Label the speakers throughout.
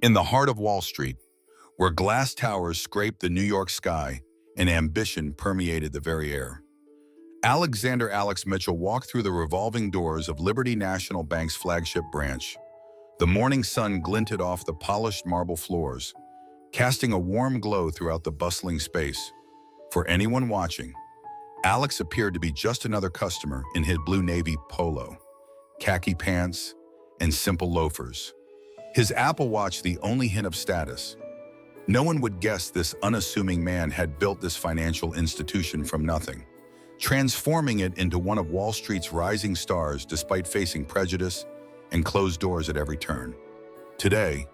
Speaker 1: In the heart of Wall Street, where glass towers scraped the New York sky and ambition permeated the very air, Alexander Alex Mitchell walked through the revolving doors of Liberty National Bank's flagship branch. The morning sun glinted off the polished marble floors, casting a warm glow throughout the bustling space. For anyone watching, Alex appeared to be just another customer in his blue navy polo, khaki pants, and simple loafers. His Apple Watch the only hint of status. No one would guess this unassuming man had built this financial institution from nothing, transforming it into one of Wall Street's rising stars despite facing prejudice and closed doors at every turn. Today,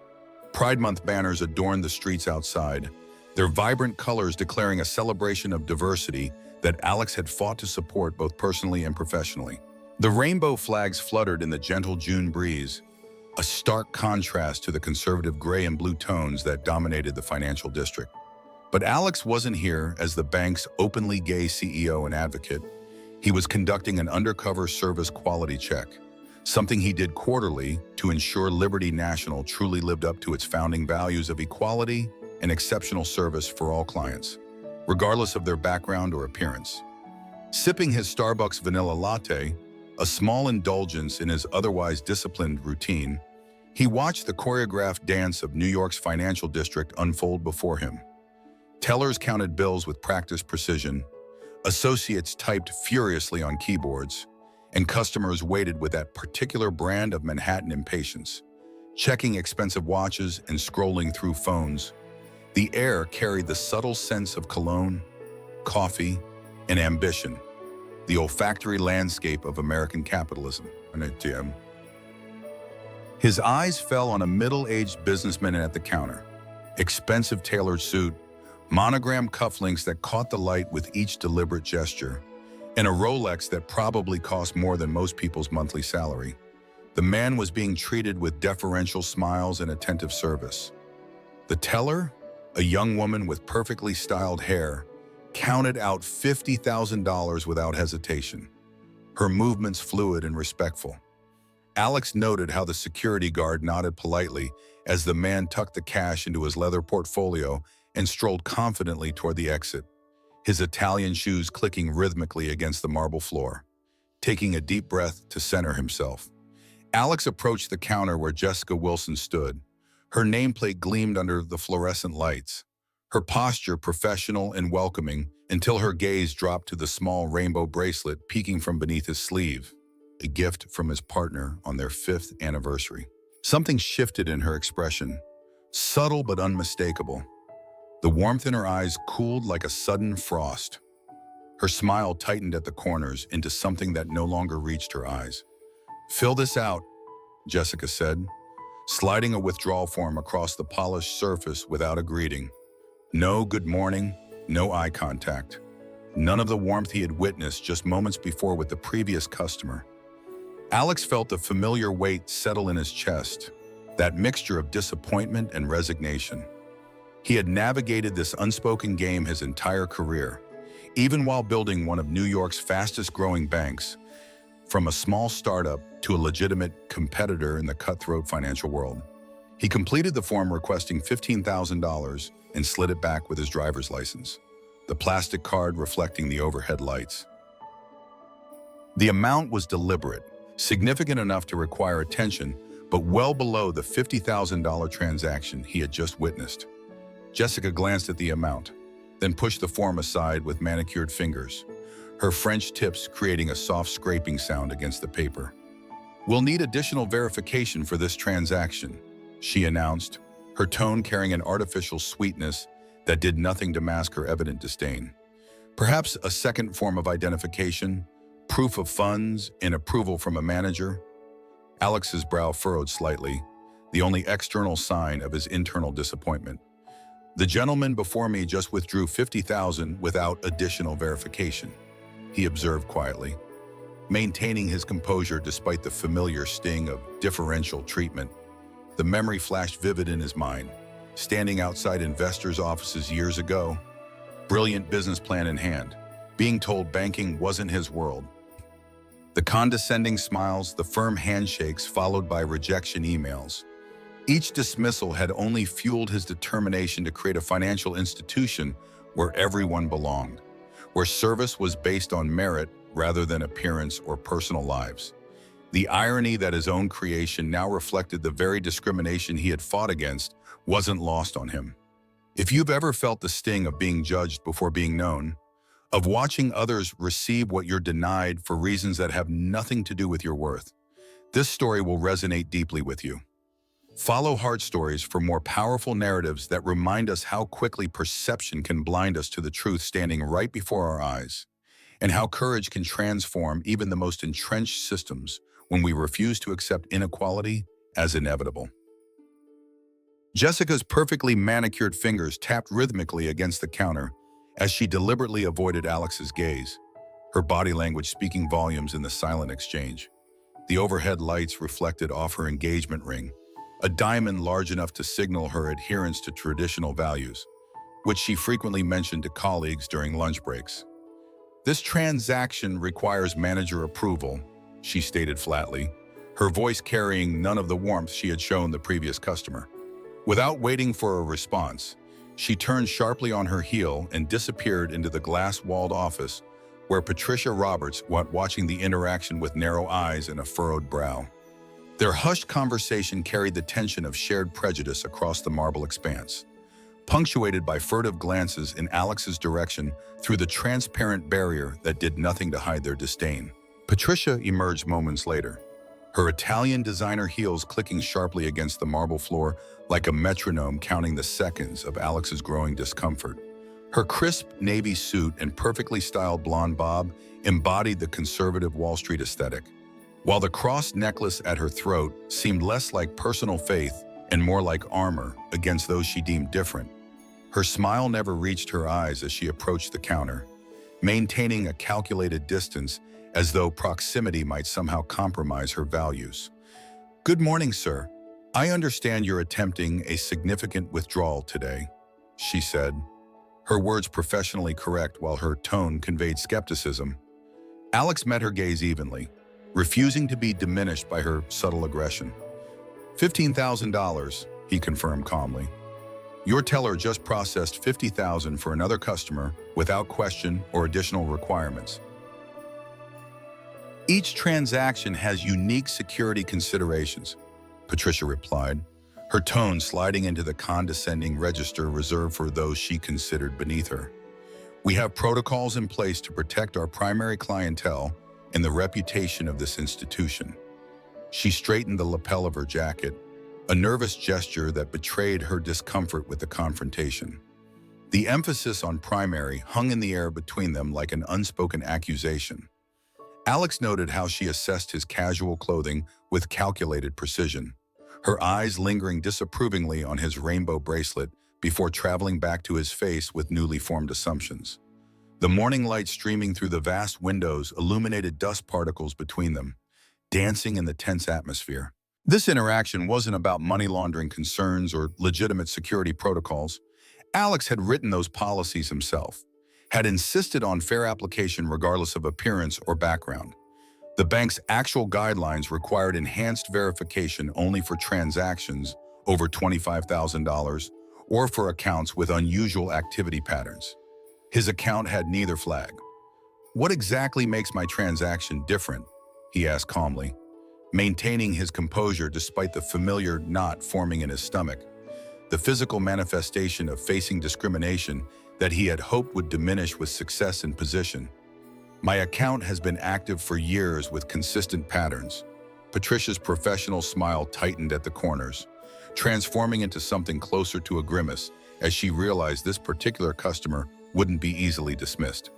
Speaker 1: Pride Month banners adorned the streets outside, their vibrant colors declaring a celebration of diversity that Alex had fought to support both personally and professionally. The rainbow flags fluttered in the gentle June breeze, a stark contrast to the conservative gray and blue tones that dominated the financial district. But Alex wasn't here as the bank's openly gay CEO and advocate. He was conducting an undercover service quality check, something he did quarterly to ensure Liberty National truly lived up to its founding values of equality and exceptional service for all clients, regardless of their background or appearance. Sipping his Starbucks vanilla latte, a small indulgence in his otherwise disciplined routine, he watched the choreographed dance of New York's financial district unfold before him. Tellers counted bills with practiced precision, associates typed furiously on keyboards, and customers waited with that particular brand of Manhattan impatience, checking expensive watches and scrolling through phones. The air carried the subtle sense of cologne, coffee, and ambition, the olfactory landscape of American capitalism. His eyes fell on a middle-aged businessman at the counter, expensive tailored suit, monogram cufflinks that caught the light with each deliberate gesture, and a Rolex that probably cost more than most people's monthly salary. The man was being treated with deferential smiles and attentive service. The teller, a young woman with perfectly styled hair, counted out $50,000 without hesitation, her movements fluid and respectful. Alex noted how the security guard nodded politely as the man tucked the cash into his leather portfolio and strolled confidently toward the exit, his Italian shoes clicking rhythmically against the marble floor. Taking a deep breath to center himself, Alex approached the counter where Jessica Wilson stood. Her nameplate gleamed under the fluorescent lights, her posture professional and welcoming until her gaze dropped to the small rainbow bracelet peeking from beneath his sleeve, a gift from his partner on their 5th anniversary. Something shifted in her expression, subtle but unmistakable. The warmth in her eyes cooled like a sudden frost. Her smile tightened at the corners into something that no longer reached her eyes. "Fill this out," Jessica said, sliding a withdrawal form across the polished surface without a greeting. No good morning, no eye contact. None of the warmth he had witnessed just moments before with the previous customer. Alex felt a familiar weight settle in his chest, that mixture of disappointment and resignation. He had navigated this unspoken game his entire career, even while building one of New York's fastest-growing banks, from a small startup to a legitimate competitor in the cutthroat financial world. He completed the form requesting $15,000 and slid it back with his driver's license, the plastic card reflecting the overhead lights. The amount was deliberate, significant enough to require attention, but well below the $50,000 transaction he had just witnessed. Jessica glanced at the amount, then pushed the form aside with manicured fingers, her French tips creating a soft scraping sound against the paper. "We'll need additional verification for this transaction," she announced, her tone carrying an artificial sweetness that did nothing to mask her evident disdain. "Perhaps a second form of identification, proof of funds, and approval from a manager?" Alex's brow furrowed slightly, the only external sign of his internal disappointment. "The gentleman before me just withdrew $50,000 without additional verification," he observed quietly, maintaining his composure despite the familiar sting of differential treatment. The memory flashed vivid in his mind, standing outside investors' offices years ago, brilliant business plan in hand, being told banking wasn't his world. The condescending smiles, the firm handshakes followed by rejection emails. Each dismissal had only fueled his determination to create a financial institution where everyone belonged, where service was based on merit rather than appearance or personal lives. The irony that his own creation now reflected the very discrimination he had fought against wasn't lost on him. If you've ever felt the sting of being judged before being known, of watching others receive what you're denied for reasons that have nothing to do with your worth, this story will resonate deeply with you. Follow Heart Stories for more powerful narratives that remind us how quickly perception can blind us to the truth standing right before our eyes, and how courage can transform even the most entrenched systems when we refuse to accept inequality as inevitable. Jessica's perfectly manicured fingers tapped rhythmically against the counter as she deliberately avoided Alex's gaze, her body language speaking volumes in the silent exchange. The overhead lights reflected off her engagement ring, a diamond large enough to signal her adherence to traditional values, which she frequently mentioned to colleagues during lunch breaks. "This transaction requires manager approval," she stated flatly, her voice carrying none of the warmth she had shown the previous customer. Without waiting for a response, she turned sharply on her heel and disappeared into the glass-walled office where Patricia Roberts was watching the interaction with narrow eyes and a furrowed brow. Their hushed conversation carried the tension of shared prejudice across the marble expanse, punctuated by furtive glances in Alex's direction through the transparent barrier that did nothing to hide their disdain. Patricia emerged moments later, her Italian designer heels clicking sharply against the marble floor like a metronome counting the seconds of Alex's growing discomfort. Her crisp navy suit and perfectly styled blonde bob embodied the conservative Wall Street aesthetic, while the crossed necklace at her throat seemed less like personal faith and more like armor against those she deemed different. Her smile never reached her eyes as she approached the counter, maintaining a calculated distance as though proximity might somehow compromise her values. "Good morning, sir. I understand you're attempting a significant withdrawal today," she said, her words professionally correct while her tone conveyed skepticism. Alex met her gaze evenly, refusing to be diminished by her subtle aggression. $15,000, he confirmed calmly. "Your teller just processed $50,000 for another customer without question or additional requirements." "Each transaction has unique security considerations," Patricia replied, her tone sliding into the condescending register reserved for those she considered beneath her. "We have protocols in place to protect our primary clientele and the reputation of this institution." She straightened the lapel of her jacket, a nervous gesture that betrayed her discomfort with the confrontation. The emphasis on primary hung in the air between them like an unspoken accusation. Alex noted how she assessed his casual clothing with calculated precision, her eyes lingering disapprovingly on his rainbow bracelet before traveling back to his face with newly formed assumptions. The morning light streaming through the vast windows illuminated dust particles between them, dancing in the tense atmosphere. This interaction wasn't about money laundering concerns or legitimate security protocols. Alex had written those policies himself, had insisted on fair application regardless of appearance or background. The bank's actual guidelines required enhanced verification only for transactions over $25,000 or for accounts with unusual activity patterns. His account had neither flag. "What exactly makes my transaction different?" he asked calmly, maintaining his composure despite the familiar knot forming in his stomach, the physical manifestation of facing discrimination that he had hoped would diminish with success and position. "My account has been active for years with consistent patterns." Patricia's professional smile tightened at the corners, transforming into something closer to a grimace as she realized this particular customer wouldn't be easily dismissed.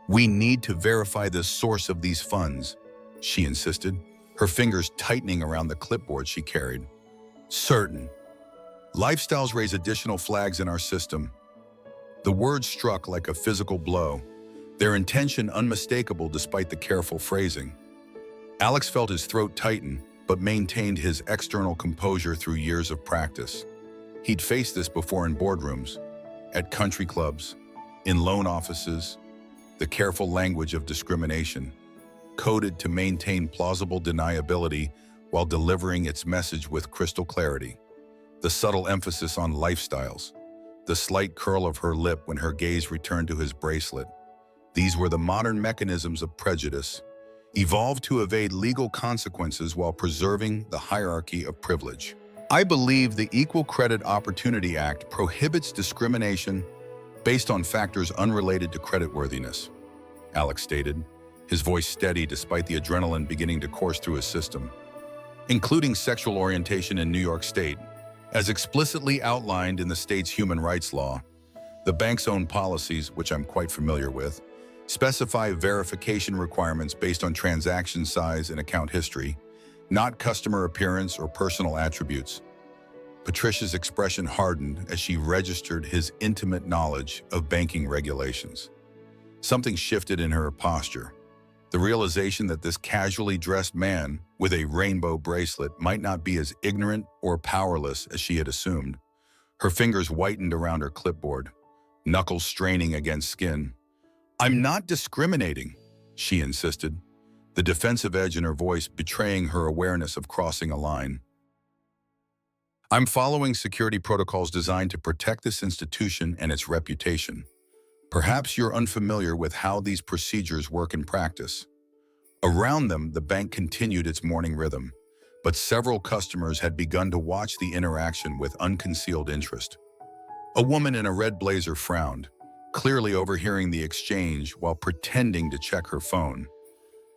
Speaker 1: "We need to verify the source of these funds," she insisted, her fingers tightening around the clipboard she carried. "Certain. Lifestyles raise additional flags in our system." The words struck like a physical blow, their intention unmistakable despite the careful phrasing. Alex felt his throat tighten, but maintained his external composure through years of practice. He'd faced this before in boardrooms, at country clubs, in loan offices, the careful language of discrimination, coded to maintain plausible deniability while delivering its message with crystal clarity. The subtle emphasis on lifestyles, the slight curl of her lip when her gaze returned to his bracelet. These were the modern mechanisms of prejudice, evolved to evade legal consequences while preserving the hierarchy of privilege. I believe the Equal Credit Opportunity Act prohibits discrimination based on factors unrelated to creditworthiness, Alex stated, his voice steady despite the adrenaline beginning to course through his system, including sexual orientation in New York State. As explicitly outlined in the state's human rights law, the bank's own policies, which I'm quite familiar with, specify verification requirements based on transaction size and account history, not customer appearance or personal attributes. Patricia's expression hardened as she registered his intimate knowledge of banking regulations. Something shifted in her posture. The realization that this casually dressed man with a rainbow bracelet might not be as ignorant or powerless as she had assumed. Her fingers whitened around her clipboard, knuckles straining against skin. "I'm not discriminating," she insisted, the defensive edge in her voice betraying her awareness of crossing a line. "I'm following security protocols designed to protect this institution and its reputation. Perhaps you're unfamiliar with how these procedures work in practice." Around them, the bank continued its morning rhythm, but several customers had begun to watch the interaction with unconcealed interest. A woman in a red blazer frowned, clearly overhearing the exchange while pretending to check her phone.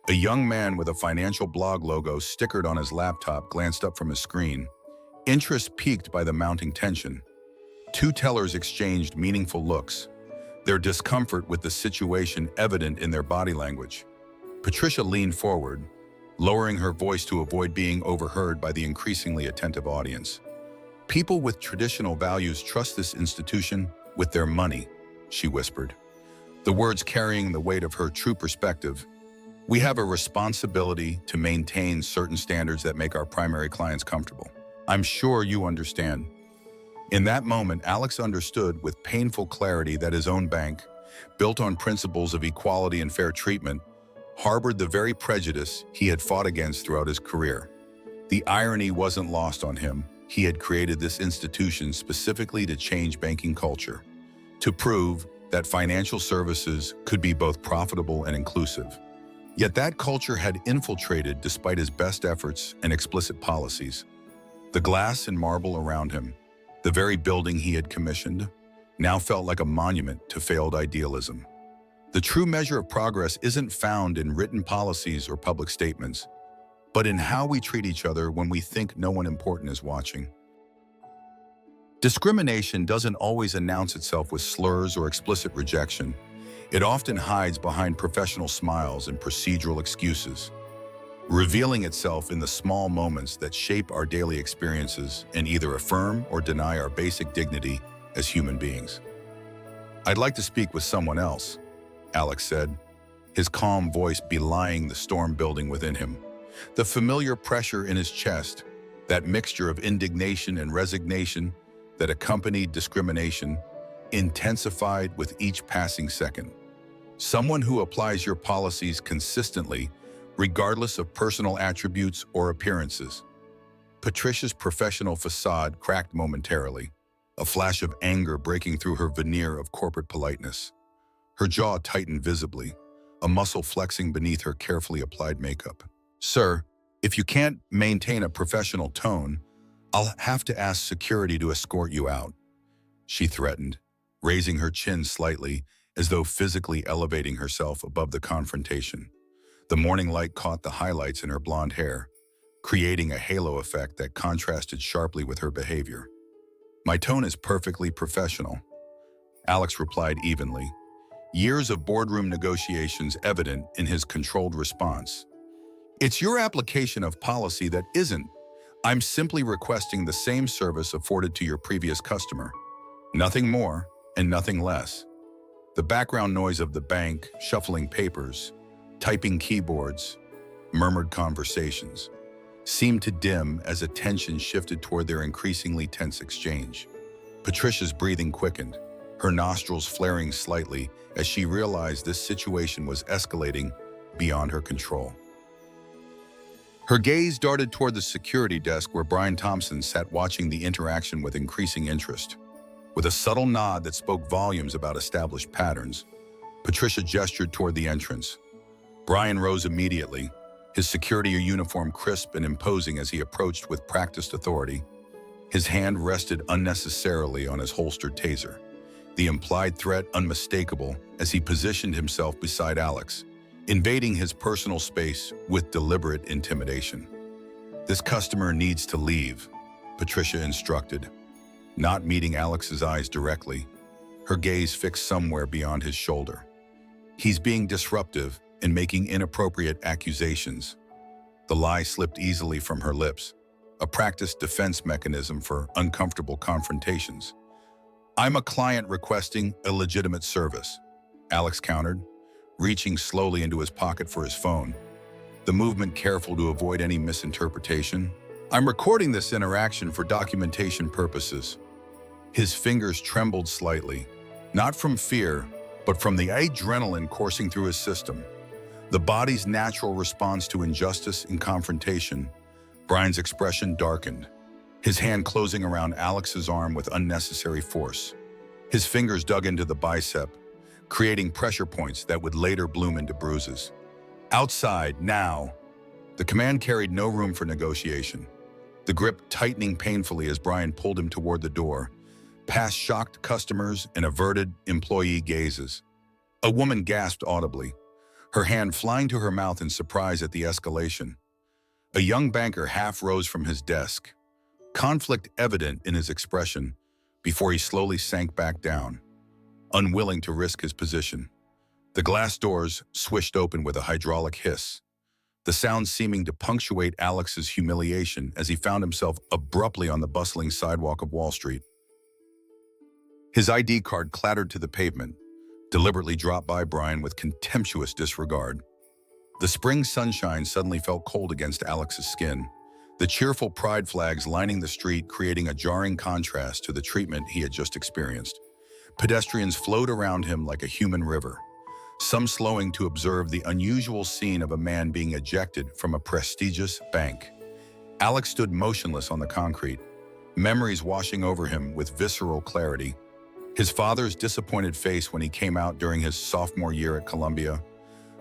Speaker 1: A young man with a financial blog logo stickered on his laptop glanced up from his screen, interest piqued by the mounting tension. Two tellers exchanged meaningful looks, their discomfort with the situation evident in their body language. Patricia leaned forward, lowering her voice to avoid being overheard by the increasingly attentive audience. "People with traditional values trust this institution with their money," she whispered, the words carrying the weight of her true perspective. "We have a responsibility to maintain certain standards that make our primary clients comfortable. I'm sure you understand." In that moment, Alex understood with painful clarity that his own bank, built on principles of equality and fair treatment, harbored the very prejudice he had fought against throughout his career. The irony wasn't lost on him. He had created this institution specifically to change banking culture, to prove that financial services could be both profitable and inclusive. Yet that culture had infiltrated despite his best efforts and explicit policies. The glass and marble around him, the very building he had commissioned, now felt like a monument to failed idealism. The true measure of progress isn't found in written policies or public statements, but in how we treat each other when we think no one important is watching. Discrimination doesn't always announce itself with slurs or explicit rejection. It often hides behind professional smiles and procedural excuses, revealing itself in the small moments that shape our daily experiences and either affirm or deny our basic dignity as human beings. "I'd like to speak with someone else," Alex said, his calm voice belying the storm building within him. The familiar pressure in his chest, that mixture of indignation and resignation that accompanied discrimination, intensified with each passing second. "Someone who applies your policies consistently, regardless of personal attributes or appearances." Patricia's professional facade cracked momentarily, a flash of anger breaking through her veneer of corporate politeness. Her jaw tightened visibly, a muscle flexing beneath her carefully applied makeup. "Sir, if you can't maintain a professional tone, I'll have to ask security to escort you out," she threatened, raising her chin slightly as though physically elevating herself above the confrontation. The morning light caught the highlights in her blonde hair, creating a halo effect that contrasted sharply with her behavior. "My tone is perfectly professional," Alex replied evenly, years of boardroom negotiations evident in his controlled response. "It's your application of policy that isn't. I'm simply requesting the same service afforded to your previous customer. Nothing more and nothing less." The background noise of the bank, shuffling papers, typing keyboards, murmured conversations, seemed to dim as attention shifted toward their increasingly tense exchange. Patricia's breathing quickened, her nostrils flaring slightly as she realized this situation was escalating beyond her control. Her gaze darted toward the security desk where Brian Thompson sat watching the interaction with increasing interest. With a subtle nod that spoke volumes about established patterns, Patricia gestured toward the entrance. Brian rose immediately, his security uniform crisp and imposing as he approached with practiced authority. His hand rested unnecessarily on his holstered taser, the implied threat unmistakable as he positioned himself beside Alex, invading his personal space with deliberate intimidation. "This customer needs to leave," Patricia instructed, not meeting Alex's eyes directly, her gaze fixed somewhere beyond his shoulder. "He's being disruptive and making inappropriate accusations." The lie slipped easily from her lips, a practiced defense mechanism for uncomfortable confrontations. "I'm a client requesting a legitimate service," Alex countered, reaching slowly into his pocket for his phone, the movement careful to avoid any misinterpretation. "I'm recording this interaction for documentation purposes." His fingers trembled slightly, not from fear, but from the adrenaline coursing through his system. The body's natural response to injustice and confrontation. Brian's expression darkened, his hand closing around Alex's arm with unnecessary force. His fingers dug into the bicep, creating pressure points that would later bloom into bruises. "Outside, now!" The command carried no room for negotiation, the grip tightening painfully as Brian pulled him toward the door, past shocked customers and averted employee gazes. A woman gasped audibly, her hand flying to her mouth in surprise at the escalation. A young banker half rose from his desk, conflict evident in his expression, before he slowly sank back down, unwilling to risk his position. The glass doors swished open with a hydraulic hiss, the sound seeming to punctuate Alex's humiliation as he found himself abruptly on the bustling sidewalk of Wall Street. His ID card clattered to the pavement, deliberately dropped by Brian with contemptuous disregard. The spring sunshine suddenly felt cold against Alex's skin, the cheerful pride flags lining the street creating a jarring contrast to the treatment he had just experienced. Pedestrians flowed around him like a human river, some slowing to observe the unusual scene of a man being ejected from a prestigious bank. Alex stood motionless on the concrete, memories washing over him with visceral clarity. His father's disappointed face when he came out during his sophomore year at Columbia,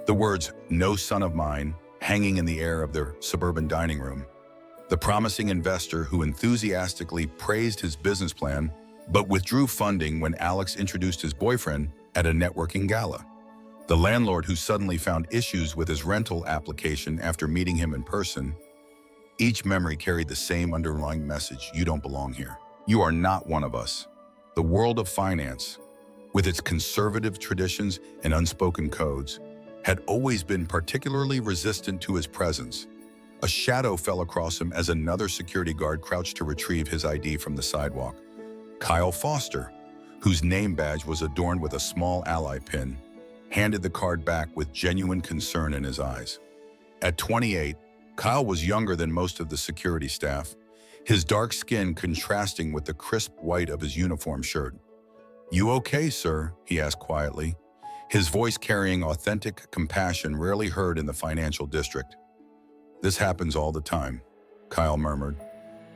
Speaker 1: the words, "no son of mine," hanging in the air of their suburban dining room. The promising investor who enthusiastically praised his business plan but withdrew funding when Alex introduced his boyfriend at a networking gala. The landlord who suddenly found issues with his rental application after meeting him in person. Each memory carried the same underlying message: you don't belong here. You are not one of us. The world of finance, with its conservative traditions and unspoken codes, had always been particularly resistant to his presence. A shadow fell across him as another security guard crouched to retrieve his ID from the sidewalk. Kyle Foster, whose name badge was adorned with a small ally pin, handed the card back with genuine concern in his eyes. At 28, Kyle was younger than most of the security staff, his dark skin contrasting with the crisp white of his uniform shirt. "You okay, sir?" he asked quietly, his voice carrying authentic compassion rarely heard in the financial district. "This happens all the time," Kyle murmured,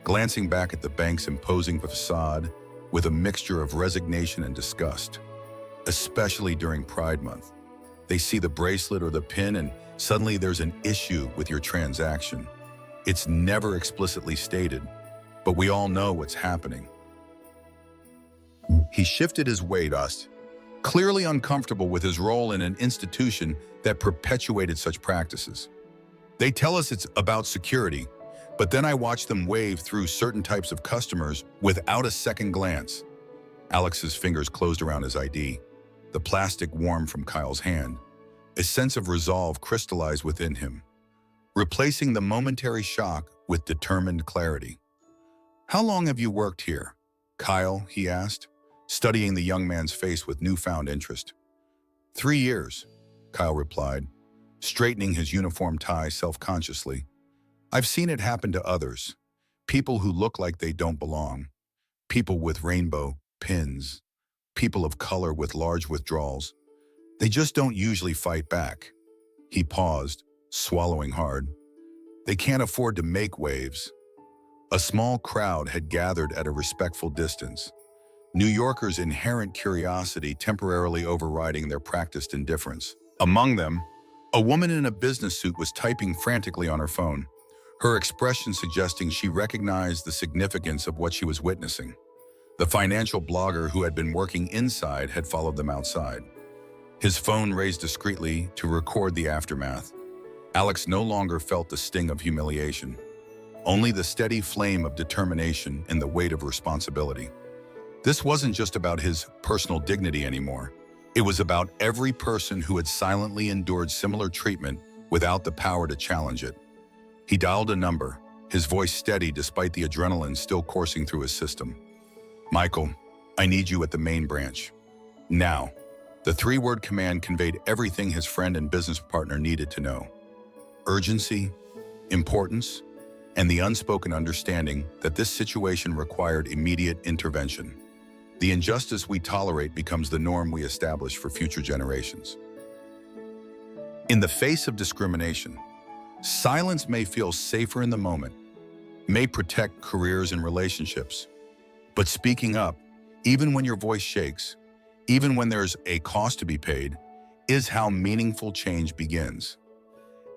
Speaker 1: glancing back at the bank's imposing facade with a mixture of resignation and disgust. Especially during Pride Month. They see the bracelet or the pin and suddenly there's an issue with your transaction. It's never explicitly stated, but we all know what's happening. He shifted his weight us, clearly uncomfortable with his role in an institution that perpetuated such practices. "They tell us it's about security, but then I watch them wave through certain types of customers without a second glance." Alex's fingers closed around his ID, the plastic warm from Kyle's hand. A sense of resolve crystallized within him, replacing the momentary shock with determined clarity. "How long have you worked here, Kyle?" he asked, studying the young man's face with newfound interest. 3 years, Kyle replied, straightening his uniform tie self-consciously. "I've seen it happen to others, people who look like they don't belong, people with rainbow pins, people of color with large withdrawals. They just don't usually fight back." He paused, swallowing hard. They can't afford to make waves. A small crowd had gathered at a respectful distance, New Yorkers' inherent curiosity temporarily overriding their practiced indifference. Among them, a woman in a business suit was typing frantically on her phone, her expression suggesting she recognized the significance of what she was witnessing. The financial blogger who had been working inside had followed them outside. His phone raised discreetly to record the aftermath. Alex no longer felt the sting of humiliation, only the steady flame of determination and the weight of responsibility. This wasn't just about his personal dignity anymore. It was about every person who had silently endured similar treatment without the power to challenge it. He dialed a number, his voice steady despite the adrenaline still coursing through his system. "Michael, I need you at the main branch. Now." The three-word command conveyed everything his friend and business partner needed to know. Urgency, importance, and the unspoken understanding that this situation required immediate intervention. The injustice we tolerate becomes the norm we establish for future generations. In the face of discrimination, silence may feel safer in the moment, may protect careers and relationships, but speaking up, even when your voice shakes, even when there's a cost to be paid, is how meaningful change begins.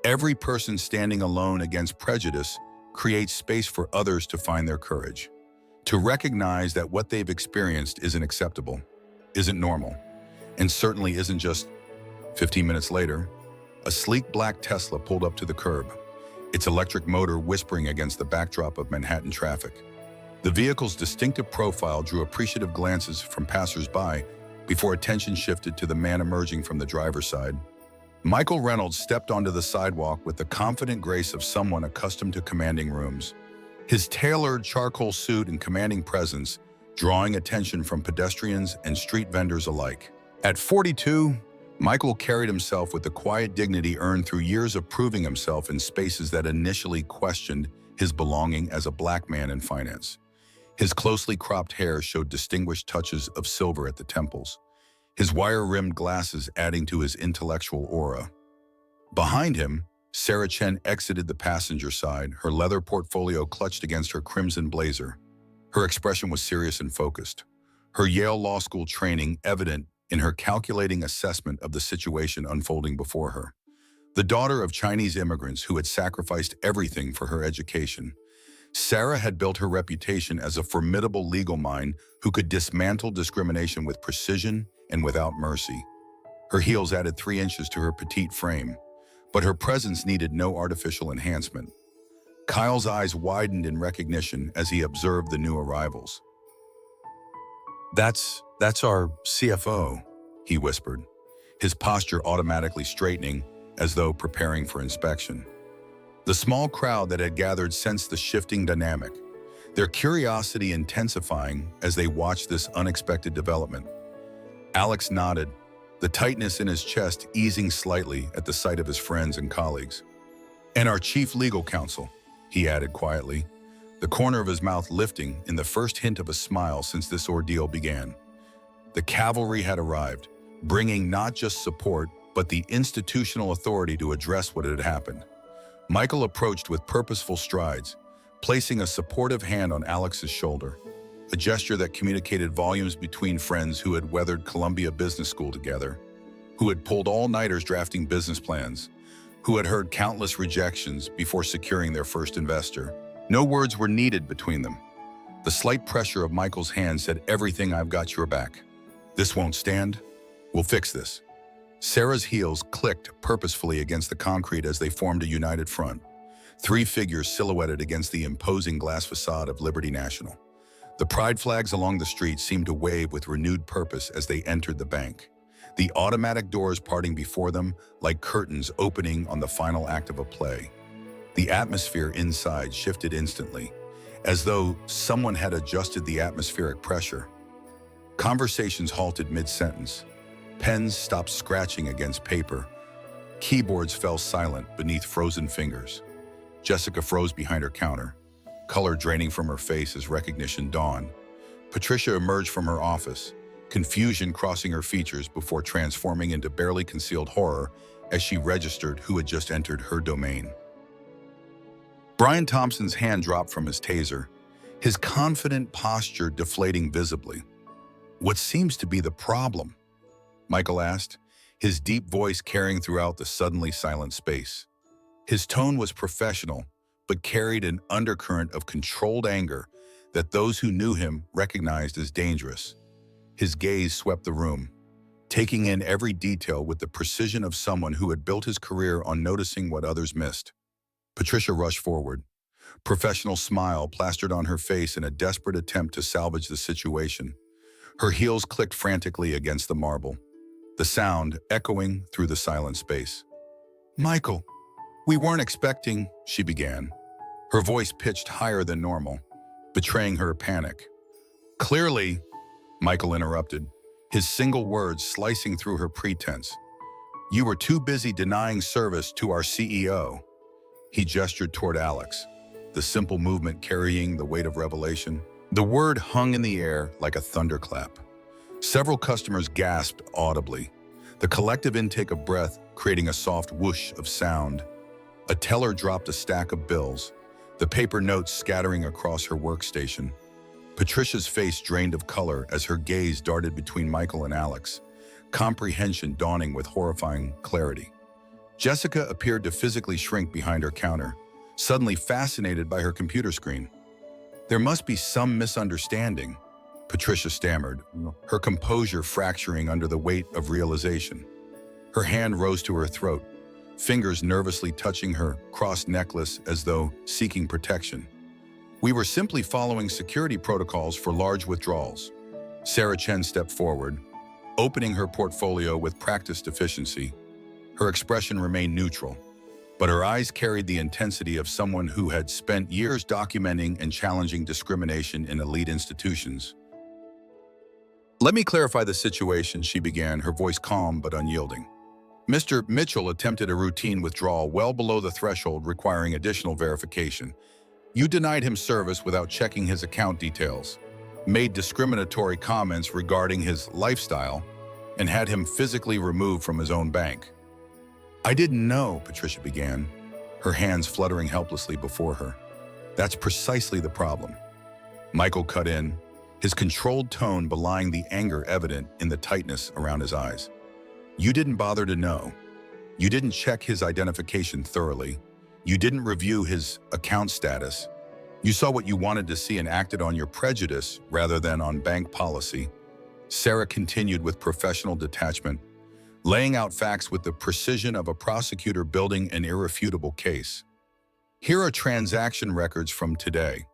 Speaker 1: Every person standing alone against prejudice creates space for others to find their courage, to recognize that what they've experienced isn't acceptable, isn't normal, and certainly isn't just. 15 minutes later, a sleek black Tesla pulled up to the curb, its electric motor whispering against the backdrop of Manhattan traffic. The vehicle's distinctive profile drew appreciative glances from passers-by before attention shifted to the man emerging from the driver's side. Michael Reynolds stepped onto the sidewalk with the confident grace of someone accustomed to commanding rooms. His tailored charcoal suit and commanding presence drawing attention from pedestrians and street vendors alike. At 42, Michael carried himself with the quiet dignity earned through years of proving himself in spaces that initially questioned his belonging as a black man in finance. His closely cropped hair showed distinguished touches of silver at the temples, his wire-rimmed glasses adding to his intellectual aura. Behind him, Sarah Chen exited the passenger side, her leather portfolio clutched against her crimson blazer. Her expression was serious and focused, her Yale Law School training evident in her calculating assessment of the situation unfolding before her. The daughter of Chinese immigrants who had sacrificed everything for her education, Sarah had built her reputation as a formidable legal mind who could dismantle discrimination with precision and without mercy. Her heels added 3 inches to her petite frame, but her presence needed no artificial enhancement. Kyle's eyes widened in recognition as he observed the new arrivals. That's our CFO, he whispered, his posture automatically straightening as though preparing for inspection. The small crowd that had gathered sensed the shifting dynamic, their curiosity intensifying as they watched this unexpected development. Alex nodded, the tightness in his chest easing slightly at the sight of his friends and colleagues. "And our chief legal counsel," he added quietly, the corner of his mouth lifting in the first hint of a smile since this ordeal began. The cavalry had arrived, bringing not just support, but the institutional authority to address what had happened. Michael approached with purposeful strides, placing a supportive hand on Alex's shoulder, a gesture that communicated volumes between friends who had weathered Columbia Business School together, who had pulled all-nighters drafting business plans, who had heard countless rejections before securing their first investor. No words were needed between them. The slight pressure of Michael's hand said, "Everything, I've got your back. This won't stand. We'll fix this." Sarah's heels clicked purposefully against the concrete as they formed a united front, 3 figures silhouetted against the imposing glass facade of Liberty National. The pride flags along the street seemed to wave with renewed purpose as they entered the bank, the automatic doors parting before them like curtains opening on the final act of a play. The atmosphere inside shifted instantly, as though someone had adjusted the atmospheric pressure. Conversations halted mid-sentence. Pens stopped scratching against paper. Keyboards fell silent beneath frozen fingers. Jessica froze behind her counter, color draining from her face as recognition dawned. Patricia emerged from her office, confusion crossing her features before transforming into barely concealed horror as she registered who had just entered her domain. Brian Thompson's hand dropped from his taser, his confident posture deflating visibly. "What seems to be the problem?" Michael asked, his deep voice carrying throughout the suddenly silent space. His tone was professional, but carried an undercurrent of controlled anger that those who knew him recognized as dangerous. His gaze swept the room, taking in every detail with the precision of someone who had built his career on noticing what others missed. Patricia rushed forward, professional smile plastered on her face in a desperate attempt to salvage the situation. Her heels clicked frantically against the marble, the sound echoing through the silent space. "Michael, we weren't expecting," she began, her voice pitched higher than normal, betraying her panic. "Clearly," Michael interrupted, his single words slicing through her pretense. "You were too busy denying service to our CEO." He gestured toward Alex, the simple movement carrying the weight of revelation. The word hung in the air like a thunderclap. Several customers gasped audibly, the collective intake of breath creating a soft whoosh of sound. A teller dropped a stack of bills, the paper notes scattering across her workstation. Patricia's face drained of color as her gaze darted between Michael and Alex, comprehension dawning with horrifying clarity. Jessica appeared to physically shrink behind her counter, suddenly fascinated by her computer screen. "There must be some misunderstanding," Patricia stammered, her composure fracturing under the weight of realization. Her hand rose to her throat, fingers nervously touching her crossed necklace as though seeking protection. "We were simply following security protocols for large withdrawals." Sarah Chen stepped forward, opening her portfolio with practiced efficiency. Her expression remained neutral, but her eyes carried the intensity of someone who had spent years documenting and challenging discrimination in elite institutions. "Let me clarify the situation," she began, her voice calm but unyielding. "Mr. Mitchell attempted a routine withdrawal well below the threshold requiring additional verification. You denied him service without checking his account details, made discriminatory comments regarding his lifestyle, and had him physically removed from his own bank." "I didn't know," Patricia began, her hands fluttering helplessly before her. "That's precisely the problem." Michael cut in, his controlled tone belying the anger evident in the tightness around his eyes. "You didn't bother to know. You didn't check his identification thoroughly. You didn't review his account status. You saw what you wanted to see and acted on your prejudice rather than on bank policy." Sarah continued with professional detachment, laying out facts with the precision of a prosecutor building an irrefutable case. "Here are transaction records from today."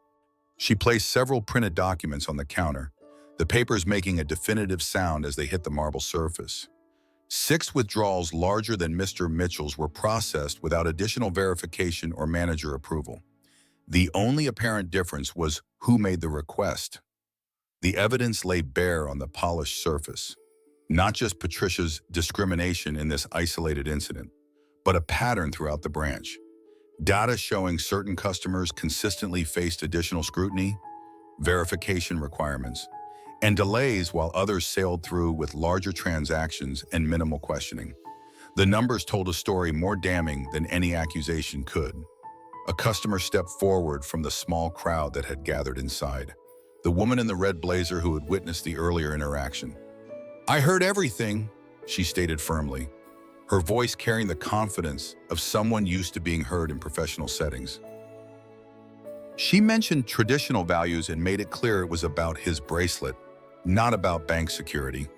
Speaker 1: She placed several printed documents on the counter, the papers making a definitive sound as they hit the marble surface. 6 withdrawals larger than Mr. Mitchell's were processed without additional verification or manager approval. The only apparent difference was who made the request. The evidence lay bare on the polished surface. Not just Patricia's discrimination in this isolated incident, but a pattern throughout the branch. Data showing certain customers consistently faced additional scrutiny, verification requirements, and delays while others sailed through with larger transactions and minimal questioning. The numbers told a story more damning than any accusation could. A customer stepped forward from the small crowd that had gathered inside, the woman in the red blazer who had witnessed the earlier interaction. "I heard everything," she stated firmly, her voice carrying the confidence of someone used to being heard in professional settings. She mentioned traditional values and made it clear it was about his bracelet, not about bank security.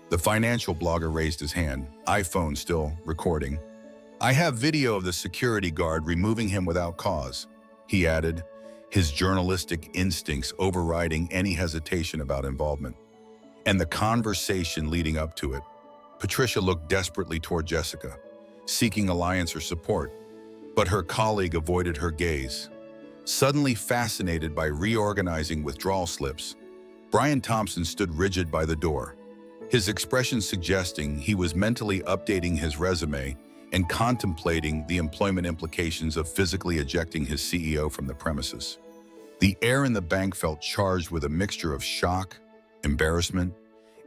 Speaker 1: The financial blogger raised his hand, iPhone still recording. "I have video of the security guard removing him without cause," he added, his journalistic instincts overriding any hesitation about involvement. And the conversation leading up to it. Patricia looked desperately toward Jessica, seeking alliance or support, but her colleague avoided her gaze. Suddenly fascinated by reorganizing withdrawal slips, Brian Thompson stood rigid by the door, his expression suggesting he was mentally updating his resume and contemplating the employment implications of physically ejecting his CEO from the premises. The air in the bank felt charged with a mixture of shock, embarrassment,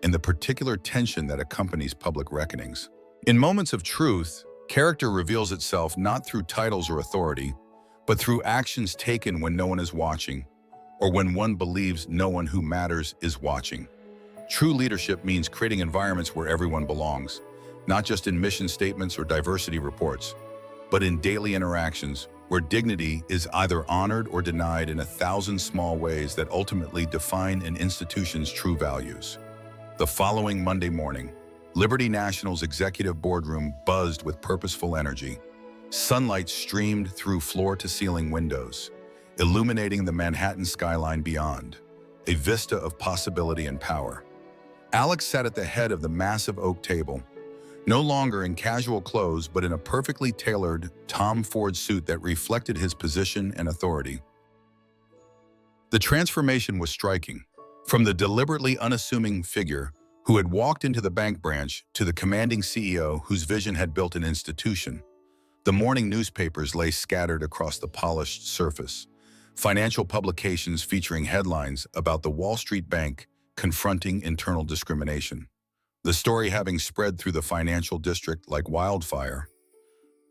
Speaker 1: and the particular tension that accompanies public reckonings. In moments of truth, character reveals itself not through titles or authority, but through actions taken when no one is watching, or when one believes no one who matters is watching. True leadership means creating environments where everyone belongs, not just in mission statements or diversity reports, but in daily interactions where dignity is either honored or denied in 1,000 small ways that ultimately define an institution's true values. The following Monday morning, Liberty National's executive boardroom buzzed with purposeful energy. Sunlight streamed through floor-to-ceiling windows, illuminating the Manhattan skyline beyond, a vista of possibility and power. Alex sat at the head of the massive oak table, no longer in casual clothes but in a perfectly tailored Tom Ford suit that reflected his position and authority. The transformation was striking. From the deliberately unassuming figure who had walked into the bank branch to the commanding CEO whose vision had built an institution, the morning newspapers lay scattered across the polished surface, financial publications featuring headlines about the Wall Street Bank confronting internal discrimination, the story having spread through the financial district like wildfire.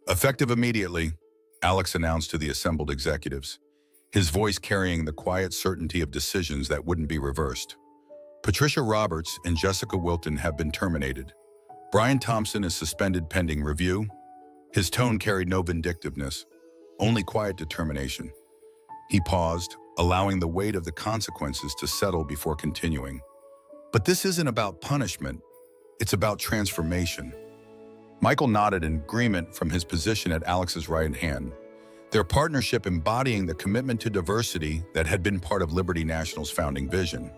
Speaker 1: Effective immediately, Alex announced to the assembled executives, his voice carrying the quiet certainty of decisions that wouldn't be reversed. Patricia Roberts and Jessica Wilton have been terminated. Brian Thompson is suspended pending review. His tone carried no vindictiveness, only quiet determination. He paused, allowing the weight of the consequences to settle before continuing. But this isn't about punishment, it's about transformation. Michael nodded in agreement from his position at Alex's right hand, their partnership embodying the commitment to diversity that had been part of Liberty National's founding vision.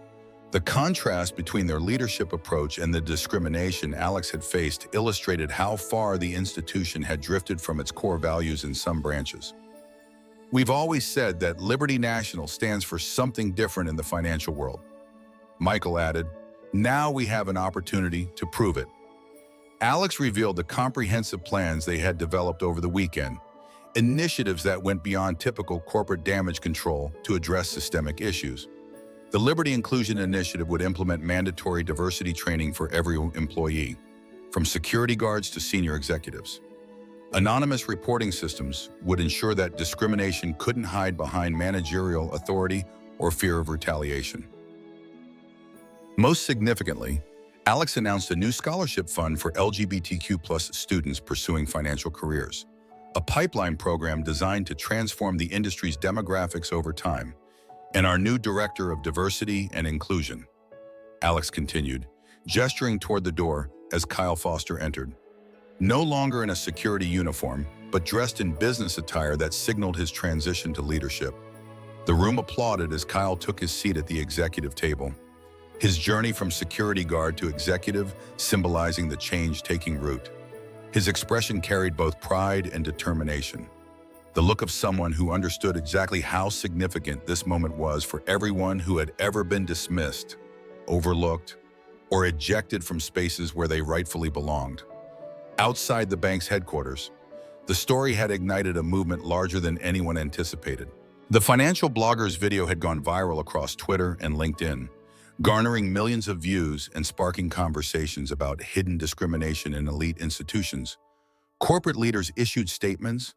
Speaker 1: The contrast between their leadership approach and the discrimination Alex had faced illustrated how far the institution had drifted from its core values in some branches. We've always said that Liberty National stands for something different in the financial world, Michael added. Now we have an opportunity to prove it. Alex revealed the comprehensive plans they had developed over the weekend, initiatives that went beyond typical corporate damage control to address systemic issues. The Liberty Inclusion Initiative would implement mandatory diversity training for every employee, from security guards to senior executives. Anonymous reporting systems would ensure that discrimination couldn't hide behind managerial authority or fear of retaliation. Most significantly, Alex announced a new scholarship fund for LGBTQ+ students pursuing financial careers, a pipeline program designed to transform the industry's demographics over time, and our new Director of Diversity and Inclusion. Alex continued, gesturing toward the door as Kyle Foster entered. No longer in a security uniform, but dressed in business attire that signaled his transition to leadership. The room applauded as Kyle took his seat at the executive table, his journey from security guard to executive symbolizing the change taking root. His expression carried both pride and determination, the look of someone who understood exactly how significant this moment was for everyone who had ever been dismissed, overlooked, or ejected from spaces where they rightfully belonged. Outside the bank's headquarters, the story had ignited a movement larger than anyone anticipated. The financial blogger's video had gone viral across Twitter and LinkedIn, garnering millions of views and sparking conversations about hidden discrimination in elite institutions. Corporate leaders issued statements,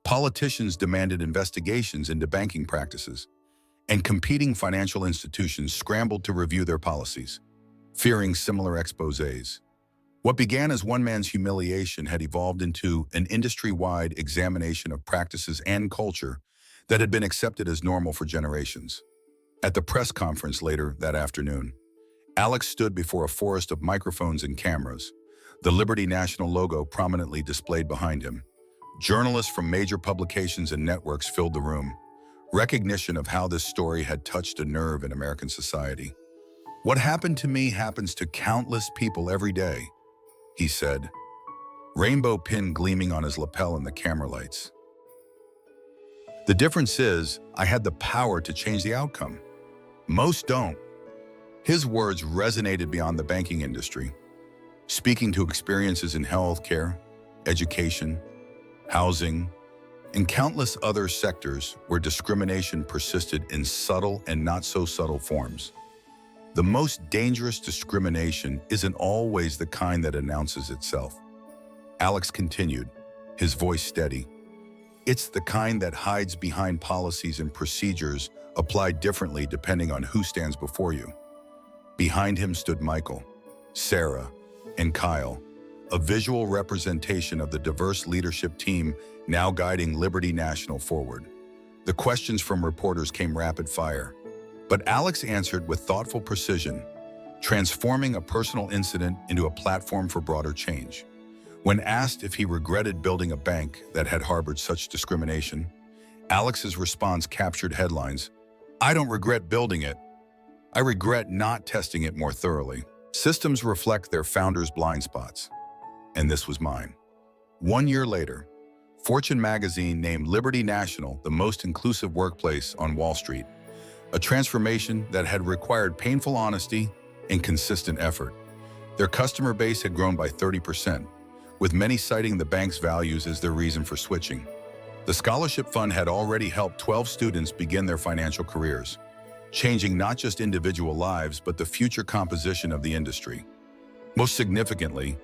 Speaker 1: politicians demanded investigations into banking practices, and competing financial institutions scrambled to review their policies, fearing similar exposés. What began as one man's humiliation had evolved into an industry-wide examination of practices and culture that had been accepted as normal for generations. At the press conference later that afternoon, Alex stood before a forest of microphones and cameras, the Liberty National logo prominently displayed behind him. Journalists from major publications and networks filled the room, recognition of how this story had touched a nerve in American society. "What happened to me happens to countless people every day," he said, rainbow pin gleaming on his lapel in the camera lights. "The difference is, I had the power to change the outcome. Most don't." His words resonated beyond the banking industry, speaking to experiences in healthcare, education, housing, and countless other sectors where discrimination persisted in subtle and not so subtle forms. The most dangerous discrimination isn't always the kind that announces itself. Alex continued, his voice steady. It's the kind that hides behind policies and procedures applied differently depending on who stands before you. Behind him stood Michael, Sarah, and Kyle, a visual representation of the diverse leadership team now guiding Liberty National forward. The questions from reporters came rapid fire, but Alex answered with thoughtful precision, transforming a personal incident into a platform for broader change. When asked if he regretted building a bank that had harbored such discrimination, Alex's response captured headlines. "I don't regret building it. I regret not testing it more thoroughly." Systems reflect their founders' blind spots, and this was mine. 1 year later, Fortune magazine named Liberty National the most inclusive workplace on Wall Street, a transformation that had required painful honesty and consistent effort. Their customer base had grown by 30%, with many citing the bank's values as their reason for switching. The scholarship fund had already helped 12 students begin their financial careers, changing not just individual lives but the future composition of the industry. Most significantly,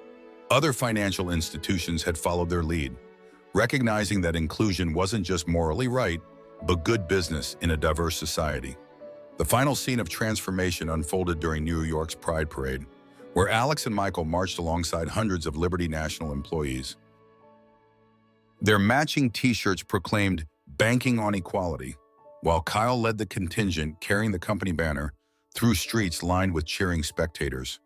Speaker 1: other financial institutions had followed their lead, recognizing that inclusion wasn't just morally right, but good business in a diverse society. The final scene of transformation unfolded during New York's Pride Parade, where Alex and Michael marched alongside hundreds of Liberty National employees. Their matching t-shirts proclaimed "Banking on Equality," while Kyle led the contingent carrying the company banner through streets lined with cheering spectators.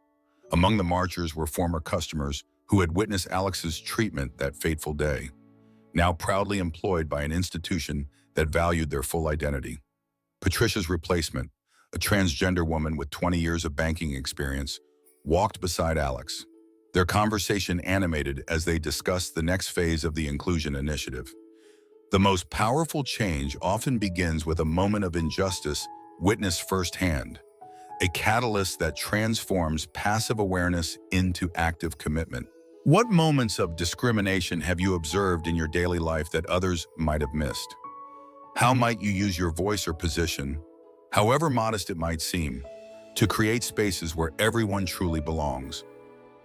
Speaker 1: Among the marchers were former customers who had witnessed Alex's treatment that fateful day, now proudly employed by an institution that valued their full identity. Patricia's replacement, a transgender woman with 20 years of banking experience, walked beside Alex, their conversation animated as they discussed the next phase of the inclusion initiative. The most powerful change often begins with a moment of injustice witnessed firsthand, a catalyst that transforms passive awareness into active commitment. What moments of discrimination have you observed in your daily life that others might have missed? How might you use your voice or position, however modest it might seem, to create spaces where everyone truly belongs?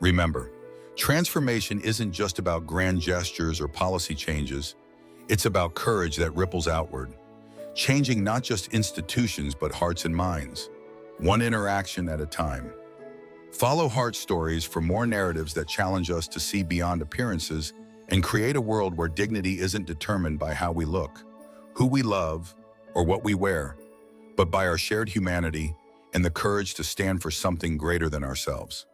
Speaker 1: Remember, transformation isn't just about grand gestures or policy changes. It's about courage that ripples outward, changing not just institutions but hearts and minds, one interaction at a time. Follow Heart Stories for more narratives that challenge us to see beyond appearances and create a world where dignity isn't determined by how we look, who we love, or what we wear, but by our shared humanity and the courage to stand for something greater than ourselves.